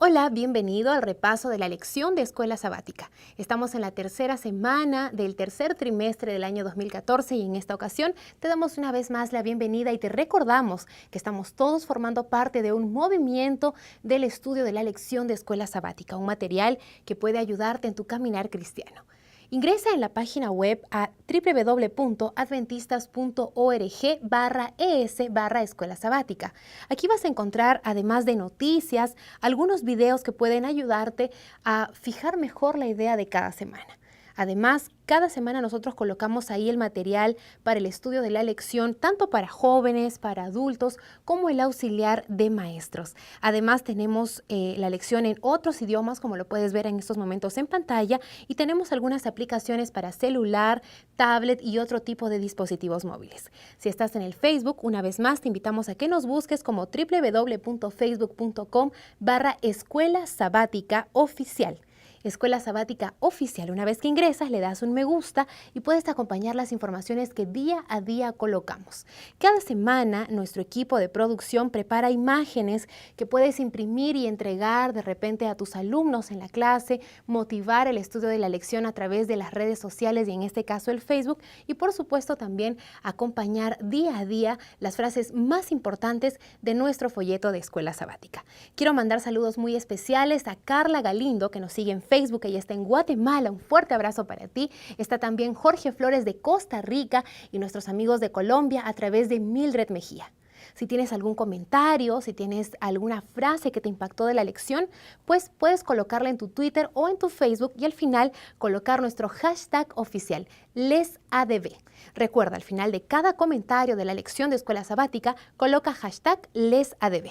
Hola, bienvenido al repaso de la lección de Escuela Sabática. Estamos en la tercera semana del tercer trimestre del año 2014 y en esta ocasión te damos una vez más la bienvenida y te recordamos que estamos todos formando parte de un movimiento del estudio de la lección de Escuela Sabática, un material que puede ayudarte en tu caminar cristiano. Ingresa en la página web a www.adventistas.org/es/escuela sabática. Aquí vas a encontrar, además de noticias, algunos videos que pueden ayudarte a fijar mejor la idea de cada semana. Además, cada semana nosotros colocamos ahí el material para el estudio de la lección, tanto para jóvenes, para adultos, como el auxiliar de maestros. Además, tenemos la lección en otros idiomas, como lo puedes ver en estos momentos en pantalla, y tenemos algunas aplicaciones para celular, tablet y otro tipo de dispositivos móviles. Si estás en el Facebook, una vez más te invitamos a que nos busques como www.facebook.com/escuela sabática oficial. Escuela Sabática Oficial. Una vez que ingresas, le das un me gusta y puedes acompañar las informaciones que día a día colocamos. Cada semana, nuestro equipo de producción prepara imágenes que puedes imprimir y entregar de repente a tus alumnos en la clase, motivar el estudio de la lección a través de las redes sociales y en este caso el Facebook, y por supuesto también acompañar día a día las frases más importantes de nuestro folleto de Escuela Sabática. Quiero mandar saludos muy especiales a Carla Galindo, que nos sigue en Facebook, ella está en Guatemala, un fuerte abrazo para ti. Está también Jorge Flores de Costa Rica y nuestros amigos de Colombia a través de Mildred Mejía. Si tienes algún comentario, si tienes alguna frase que te impactó de la lección, pues puedes colocarla en tu Twitter o en tu Facebook y al final colocar nuestro hashtag oficial, LesADV. Recuerda, al final de cada comentario de la lección de Escuela Sabática, coloca hashtag LesADV.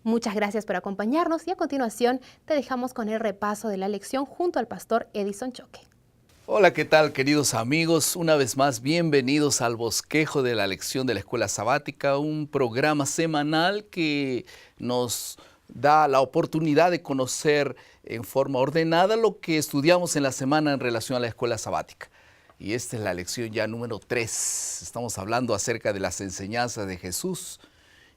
Muchas gracias por acompañarnos y a continuación te dejamos con el repaso de la lección junto al pastor Edison Choque. Hola, ¿qué tal, queridos amigos? Una vez más, bienvenidos al bosquejo de la lección de la Escuela Sabática, un programa semanal que nos da la oportunidad de conocer en forma ordenada lo que estudiamos en la semana en relación a la Escuela Sabática. Y esta es la lección ya número 3. Estamos hablando acerca de las enseñanzas de Jesús.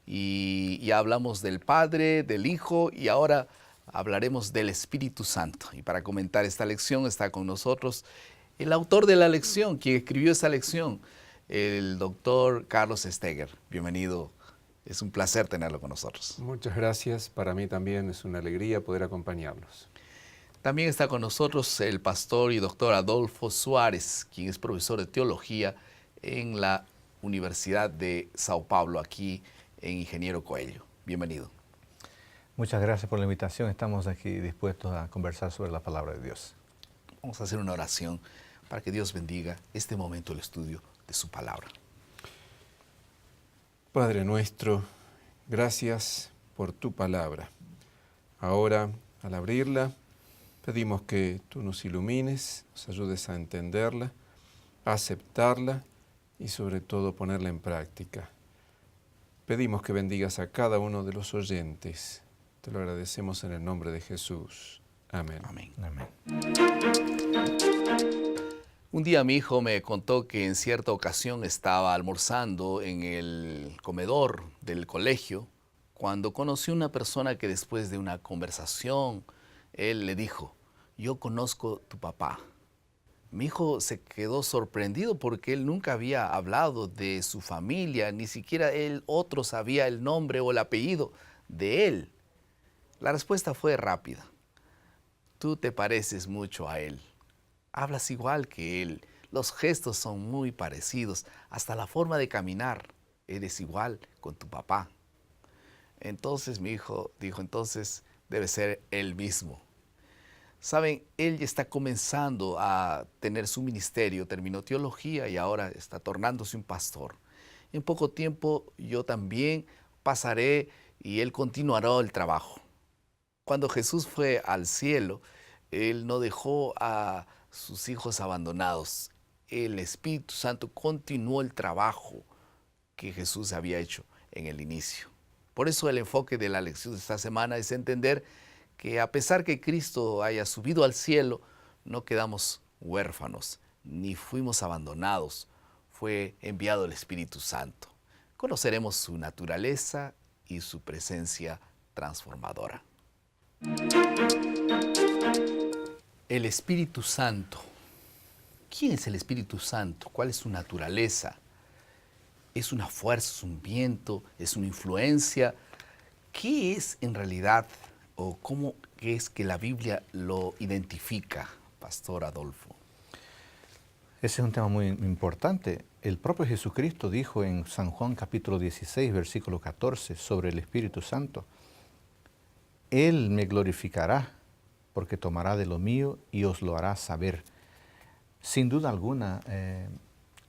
Y ya hablamos del Padre, del Hijo y ahora hablaremos del Espíritu Santo. Y para comentar esta lección está con nosotros el autor de la lección, quien escribió esta lección, el doctor Carlos Steger. Bienvenido, es un placer tenerlo con nosotros. Muchas gracias, para mí también es una alegría poder acompañarlos. También está con nosotros el pastor y doctor Adolfo Suárez, quien es profesor de teología en la Universidad de Sao Paulo, aquí en Ingeniero Coelho. Bienvenido. Muchas gracias por la invitación. Estamos aquí dispuestos a conversar sobre la palabra de Dios. Vamos a hacer una oración para que Dios bendiga este momento del estudio de su palabra. Padre nuestro, gracias por tu palabra. Ahora, al abrirla, pedimos que tú nos ilumines, nos ayudes a entenderla, a aceptarla y sobre todo ponerla en práctica. Pedimos que bendigas a cada uno de los oyentes. Te lo agradecemos en el nombre de Jesús. Amén. Amén. Amén. Un día mi hijo me contó que en cierta ocasión estaba almorzando en el comedor del colegio cuando conoció una persona que después de una conversación, él le dijo, yo conozco tu papá. Mi hijo se quedó sorprendido porque él nunca había hablado de su familia, ni siquiera otro sabía el nombre o el apellido de él. La respuesta fue rápida. Tú te pareces mucho a él. Hablas igual que él. Los gestos son muy parecidos. Hasta la forma de caminar. Eres igual con tu papá. Entonces mi hijo dijo, entonces debe ser él mismo. Saben, él ya está comenzando a tener su ministerio, terminó teología y ahora está tornándose un pastor. En poco tiempo yo también pasaré y él continuará el trabajo. Cuando Jesús fue al cielo, él no dejó a sus hijos abandonados. El Espíritu Santo continuó el trabajo que Jesús había hecho en el inicio. Por eso el enfoque de la lección de esta semana es entender que a pesar que Cristo haya subido al cielo, no quedamos huérfanos, ni fuimos abandonados. Fue enviado el Espíritu Santo. Conoceremos su naturaleza y su presencia transformadora. El Espíritu Santo. ¿Quién es el Espíritu Santo? ¿Cuál es su naturaleza? ¿Es una fuerza, es un viento, es una influencia? ¿Qué es en realidad o cómo es que la Biblia lo identifica, Pastor Adolfo? Ese es un tema muy importante. El propio Jesucristo dijo en San Juan capítulo 16, versículo 14, sobre el Espíritu Santo: Él me glorificará, porque tomará de lo mío y os lo hará saber. Sin duda alguna,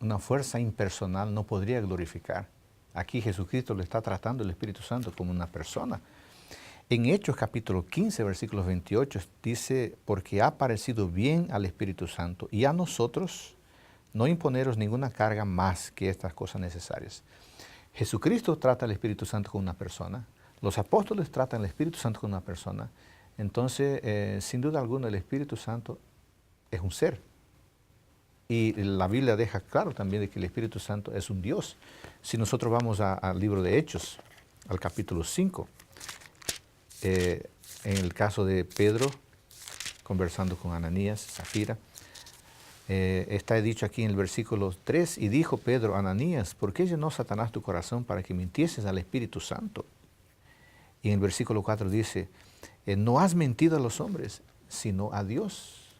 una fuerza impersonal no podría glorificar. Aquí Jesucristo le está tratando el Espíritu Santo como una persona. En Hechos capítulo 15, versículos 28, dice: porque ha parecido bien al Espíritu Santo y a nosotros no imponeros ninguna carga más que estas cosas necesarias. Jesucristo trata al Espíritu Santo como una persona. Los apóstoles tratan al Espíritu Santo como una persona. Entonces, sin duda alguna, el Espíritu Santo es un ser. Y la Biblia deja claro también de que el Espíritu Santo es un Dios. Si nosotros vamos al libro de Hechos, al capítulo 5, en el caso de Pedro, conversando con Ananías, Zafira, está dicho aquí en el versículo 3, y dijo Pedro: Ananías, ¿por qué llenó Satanás tu corazón para que mintieses al Espíritu Santo? Y en el versículo 4 dice: no has mentido a los hombres, sino a Dios.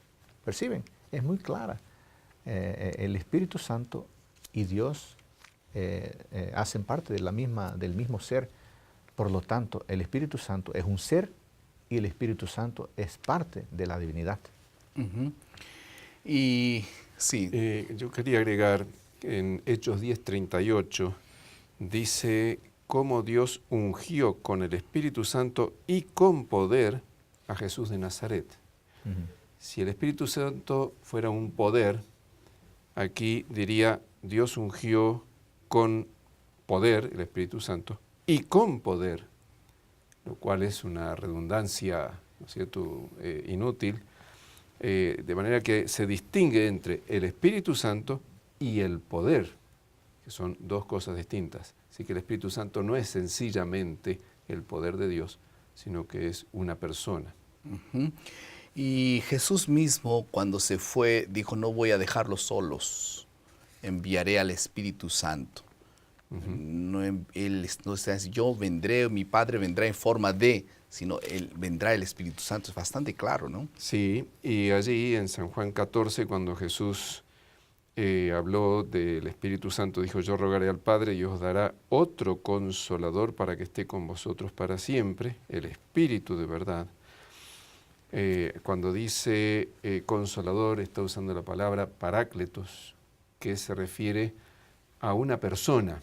¿Perciben? Es muy clara. El Espíritu Santo y Dios hacen parte de del mismo ser. Por lo tanto, el Espíritu Santo es un ser y el Espíritu Santo es parte de la divinidad. Uh-huh. Y sí. Yo quería agregar, en Hechos 10:38, dice cómo Dios ungió con el Espíritu Santo y con poder a Jesús de Nazaret. Uh-huh. Si el Espíritu Santo fuera un poder, aquí diría: Dios ungió con poder, el Espíritu Santo, y con poder, lo cual es una redundancia, ¿no es cierto?, inútil, de manera que se distingue entre el Espíritu Santo y el poder, que son dos cosas distintas. Así que el Espíritu Santo no es sencillamente el poder de Dios, sino que es una persona. Uh-huh. Y Jesús mismo, cuando se fue, dijo: no voy a dejarlos solos, enviaré al Espíritu Santo. Uh-huh. Él no está diciendo: yo vendré, mi Padre vendrá en forma de, sino Él vendrá el Espíritu Santo. Es bastante claro, ¿no? Sí, y allí en San Juan 14, cuando Jesús habló del Espíritu Santo, dijo: yo rogaré al Padre y os dará otro Consolador para que esté con vosotros para siempre, el Espíritu de verdad. Cuando dice Consolador, está usando la palabra Parácletos, que se refiere a una persona,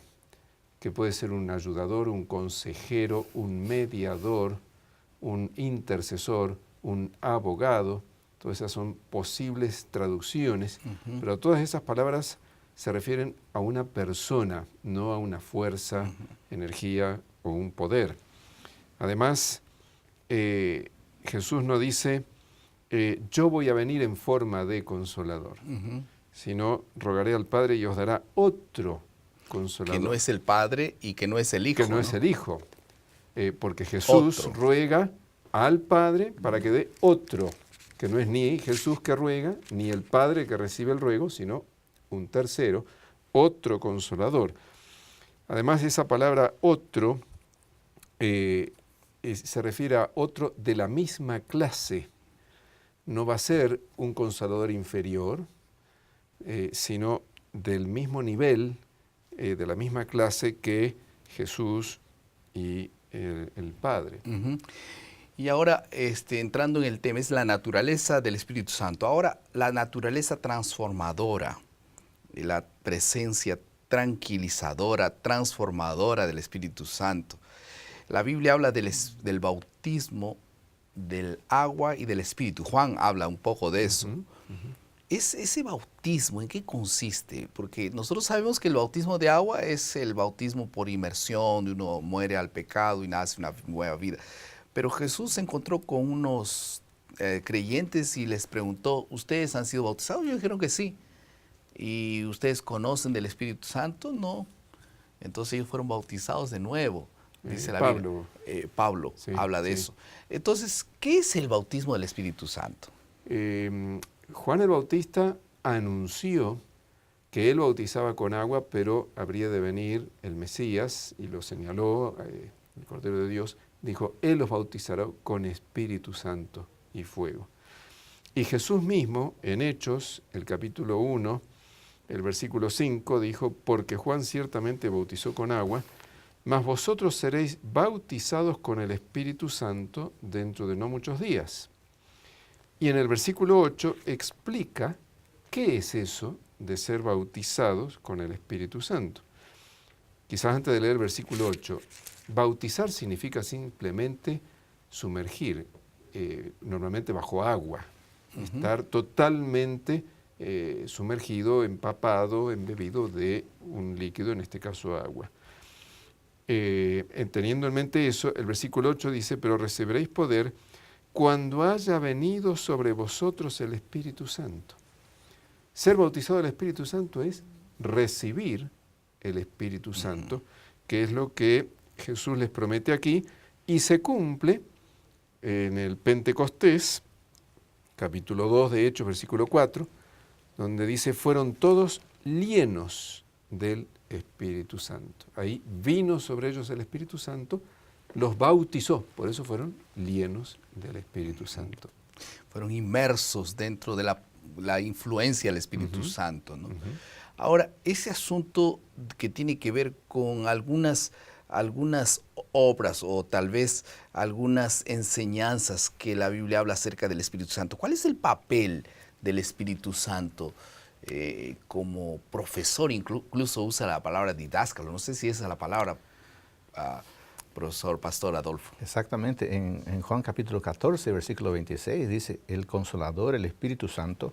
que puede ser un ayudador, un consejero, un mediador, un intercesor, un abogado. Todas esas son posibles traducciones, uh-huh, pero todas esas palabras se refieren a una persona, no a una fuerza, uh-huh, energía o un poder. Además, Jesús no dice: yo voy a venir en forma de Consolador, uh-huh, sino rogaré al Padre y os dará otro Consolador. Que no es el Padre y que no es el Hijo. Que no es el Hijo, porque Jesús ruega al Padre para que dé otro, que no es ni Jesús que ruega, ni el Padre que recibe el ruego, sino un tercero, otro Consolador. Además, esa palabra otro se refiere a otro de la misma clase. No va a ser un Consolador inferior, sino del mismo nivel, de la misma clase que Jesús y el Padre. Uh-huh. Y ahora, entrando en el tema, es la naturaleza del Espíritu Santo. Ahora, la naturaleza transformadora, la presencia tranquilizadora, transformadora del Espíritu Santo. La Biblia habla del bautismo, del agua y del Espíritu. Juan habla un poco de eso. Uh-huh, uh-huh. ¿Ese bautismo en qué consiste? Porque nosotros sabemos que el bautismo de agua es el bautismo por inmersión, de uno muere al pecado y nace una nueva vida. Pero Jesús se encontró con unos creyentes y les preguntó: ¿ustedes han sido bautizados? Ellos dijeron que sí. ¿Y ustedes conocen del Espíritu Santo? No. Entonces ellos fueron bautizados de nuevo. dice la Pablo. Biblia. Pablo Sí, habla de sí. eso. Entonces, ¿qué es el bautismo del Espíritu Santo? Juan el Bautista anunció que él bautizaba con agua, pero habría de venir el Mesías, y lo señaló, el Cordero de Dios, dijo, Él los bautizará con Espíritu Santo y fuego. Y Jesús mismo, en Hechos, el capítulo 1, el versículo 5, dijo, porque Juan ciertamente bautizó con agua, mas vosotros seréis bautizados con el Espíritu Santo dentro de no muchos días. Y en el versículo 8 explica qué es eso de ser bautizados con el Espíritu Santo. Quizás antes de leer el versículo 8, bautizar significa simplemente sumergir, normalmente bajo agua, estar totalmente sumergido, empapado, embebido de un líquido, en este caso agua. Teniendo en mente eso, el versículo 8 dice, pero recibiréis poder cuando haya venido sobre vosotros el Espíritu Santo. Ser bautizado del Espíritu Santo es recibir el Espíritu Santo, que es lo que Jesús les promete aquí, y se cumple en el Pentecostés, capítulo 2 de Hechos, versículo 4, donde dice, fueron todos llenos del Espíritu Santo. Ahí vino sobre ellos el Espíritu Santo, los bautizó, por eso fueron llenos del Espíritu Santo. Fueron inmersos dentro de la influencia del Espíritu Santo, ¿no? Ahora, ese asunto que tiene que ver con algunas obras o tal vez algunas enseñanzas que la Biblia habla acerca del Espíritu Santo. ¿Cuál es el papel del Espíritu Santo como profesor? Incluso usa la palabra didáscalo. No sé si esa es la palabra, profesor, pastor Adolfo. Exactamente. En Juan capítulo 14, versículo 26, dice, el Consolador, el Espíritu Santo,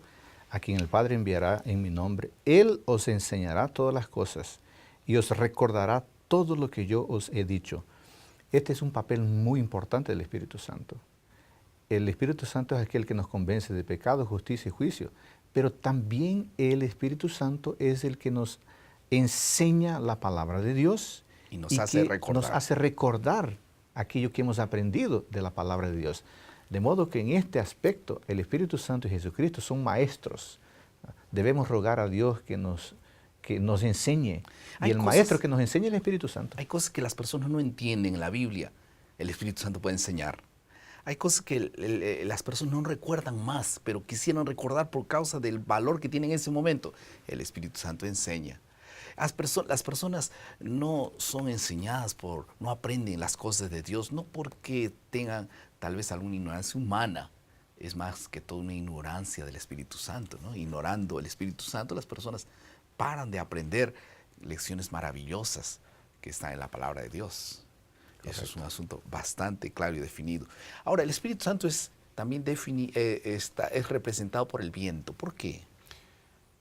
a quien el Padre enviará en mi nombre, Él os enseñará todas las cosas y os recordará todo lo que yo os he dicho. Este es un papel muy importante del Espíritu Santo. El Espíritu Santo es aquel que nos convence de pecado, justicia y juicio, pero también el Espíritu Santo es el que nos enseña la palabra de Dios y nos hace recordar aquello que hemos aprendido de la palabra de Dios. De modo que en este aspecto el Espíritu Santo y Jesucristo son maestros. Debemos rogar a Dios que nos enseñe. Y el maestro que nos enseñe es el Espíritu Santo. Hay cosas que las personas no entienden en la Biblia. El Espíritu Santo puede enseñar. Hay cosas que las personas no recuerdan más, pero quisieran recordar por causa del valor que tienen en ese momento. El Espíritu Santo enseña. Las personas no son enseñadas no aprenden las cosas de Dios, no porque tengan tal vez alguna ignorancia humana. Es más que todo una ignorancia del Espíritu Santo, ¿no? Ignorando el Espíritu Santo, las personas paran de aprender lecciones maravillosas que están en la palabra de Dios. Correcto. Eso es un asunto bastante claro y definido. Ahora, el Espíritu Santo también es representado por el viento. ¿Por qué?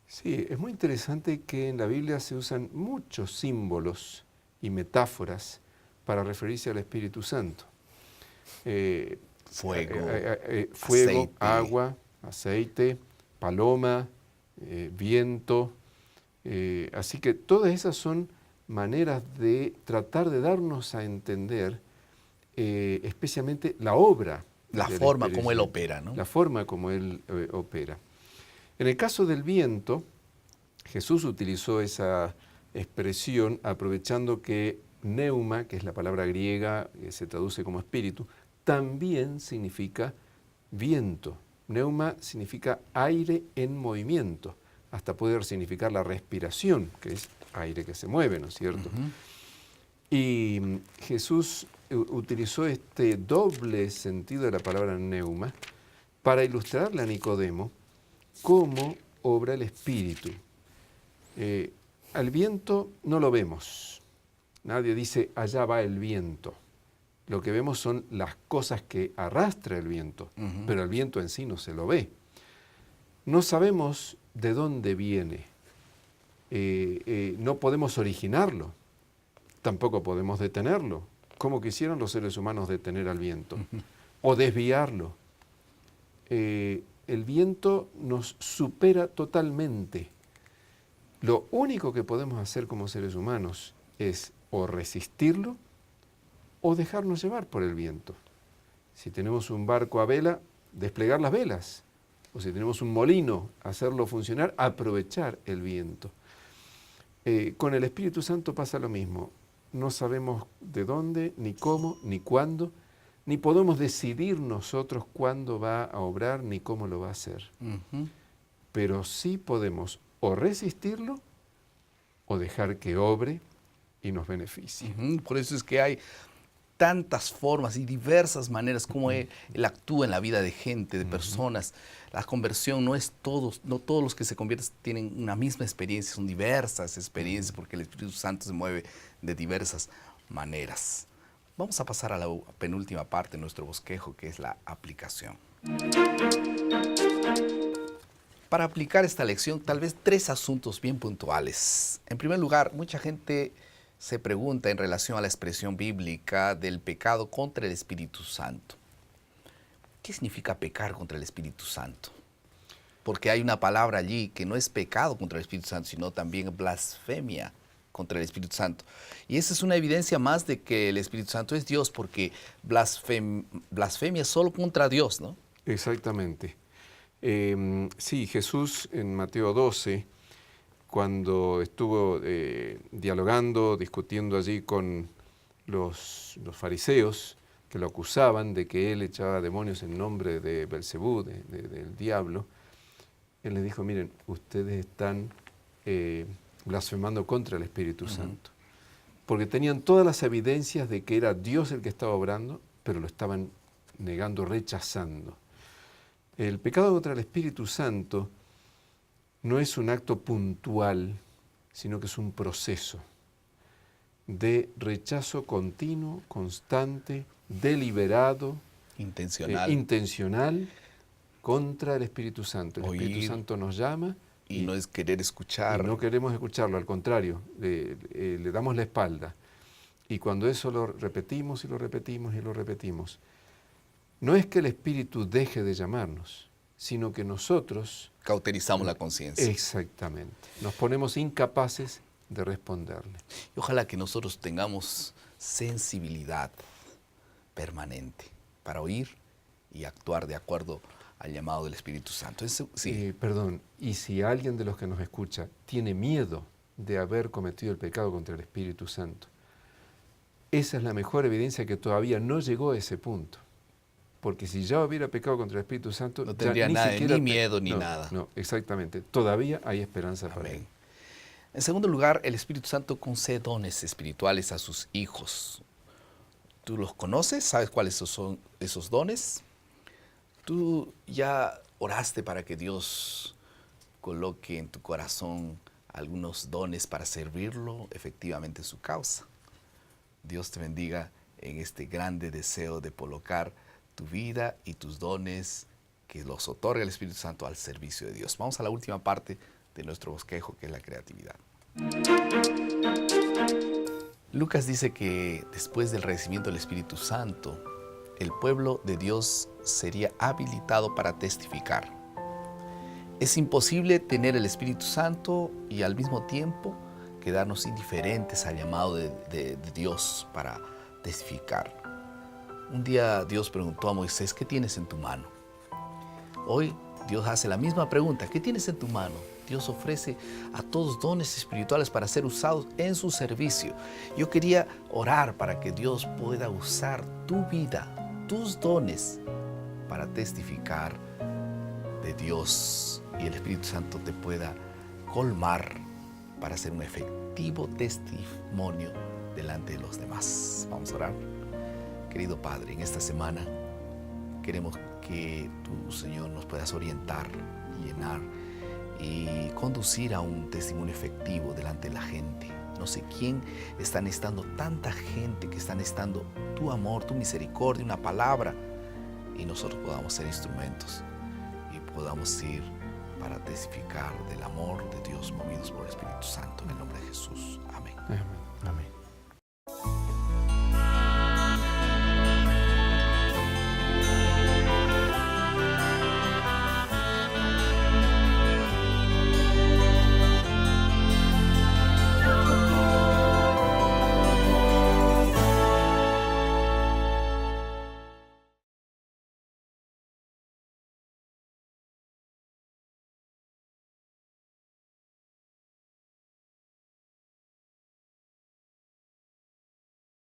Sí, es muy interesante que en la Biblia se usan muchos símbolos y metáforas para referirse al Espíritu Santo. Fuego, aceite. Agua, aceite, paloma, viento. Así que todas esas son maneras de tratar de darnos a entender especialmente la obra. La forma como Él opera, ¿no? La forma como Él opera. En el caso del viento, Jesús utilizó esa expresión aprovechando que neuma, que es la palabra griega que se traduce como espíritu, también significa viento. Neuma significa aire en movimiento. Hasta puede significar la respiración, que es aire que se mueve, ¿no es cierto? Y Jesús utilizó este doble sentido de la palabra neuma para ilustrarle a Nicodemo cómo obra el Espíritu. Al viento no lo vemos. Nadie dice, allá va el viento. Lo que vemos son las cosas que arrastra el viento, pero el viento en sí no se lo ve. No sabemos de dónde viene. No podemos originarlo. Tampoco podemos detenerlo. ¿Cómo quisieran los seres humanos detener al viento? O desviarlo. El viento nos supera totalmente. Lo único que podemos hacer como seres humanos es o resistirlo o dejarnos llevar por el viento. Si tenemos un barco a vela, desplegar las velas. O si tenemos un molino, hacerlo funcionar, aprovechar el viento. Con el Espíritu Santo pasa lo mismo. No sabemos de dónde, ni cómo, ni cuándo, ni podemos decidir nosotros cuándo va a obrar, ni cómo lo va a hacer. Pero sí podemos o resistirlo, o dejar que obre y nos beneficie. Por eso es que hay tantas formas y diversas maneras como él actúa en la vida de gente, de personas. La conversión no todos los que se convierten tienen una misma experiencia, son diversas experiencias porque el Espíritu Santo se mueve de diversas maneras. Vamos a pasar a la penúltima parte de nuestro bosquejo, que es la aplicación. Para aplicar esta lección, tal vez 3 asuntos bien puntuales. En primer lugar, mucha gente se pregunta en relación a la expresión bíblica del pecado contra el Espíritu Santo. ¿Qué significa pecar contra el Espíritu Santo? Porque hay una palabra allí que no es pecado contra el Espíritu Santo, sino también blasfemia contra el Espíritu Santo. Y esa es una evidencia más de que el Espíritu Santo es Dios, porque blasfemia es solo contra Dios, ¿no? Exactamente. Sí, Jesús en Mateo 12, cuando estuvo dialogando, discutiendo allí con los fariseos que lo acusaban de que él echaba demonios en nombre de Belcebú, del diablo, él les dijo, miren, ustedes están blasfemando contra el Espíritu Santo, porque tenían todas las evidencias de que era Dios el que estaba obrando, pero lo estaban negando, rechazando. El pecado contra el Espíritu Santo no es un acto puntual, sino que es un proceso de rechazo continuo, constante, deliberado, intencional contra el Espíritu Santo. El Espíritu Santo nos llama y no es querer escuchar. Y no queremos escucharlo, al contrario, le damos la espalda. Y cuando eso lo repetimos y lo repetimos y lo repetimos, no es que el Espíritu deje de llamarnos, sino que nosotros cauterizamos la conciencia. Exactamente. Nos ponemos incapaces de responderle. Y ojalá que nosotros tengamos sensibilidad permanente para oír y actuar de acuerdo al llamado del Espíritu Santo. Perdón, y si alguien de los que nos escucha tiene miedo de haber cometido el pecado contra el Espíritu Santo, esa es la mejor evidencia que todavía no llegó a ese punto. Porque si ya hubiera pecado contra el Espíritu Santo, no tendría nada, ni miedo ni nada. No, exactamente. Todavía hay esperanza para él. En segundo lugar, el Espíritu Santo concede dones espirituales a sus hijos. ¿Tú los conoces? ¿Sabes cuáles son esos dones? ¿Tú ya oraste para que Dios coloque en tu corazón algunos dones para servirlo efectivamente en su causa? Dios te bendiga en este grande deseo de colocar tu vida y tus dones que los otorga el Espíritu Santo al servicio de Dios. Vamos a la última parte de nuestro bosquejo, que es la creatividad. Lucas dice que después del recibimiento del Espíritu Santo, el pueblo de Dios sería habilitado para testificar. Es imposible tener el Espíritu Santo y al mismo tiempo quedarnos indiferentes al llamado de Dios para testificar. Un día Dios preguntó a Moisés, ¿qué tienes en tu mano? Hoy Dios hace la misma pregunta, ¿qué tienes en tu mano? Dios ofrece a todos dones espirituales para ser usados en su servicio. Yo quería orar para que Dios pueda usar tu vida, tus dones, para testificar de Dios y el Espíritu Santo te pueda colmar para ser un efectivo testimonio delante de los demás. Vamos a orar. Querido Padre, en esta semana queremos que tú, Señor, nos puedas orientar, llenar y conducir a un testimonio efectivo delante de la gente. No sé quién está necesitando, tanta gente que está necesitando tu amor, tu misericordia, una palabra, y nosotros podamos ser instrumentos y podamos ir para testificar del amor de Dios movidos por el Espíritu Santo. En el nombre de Jesús. Amén. Amén. Amén.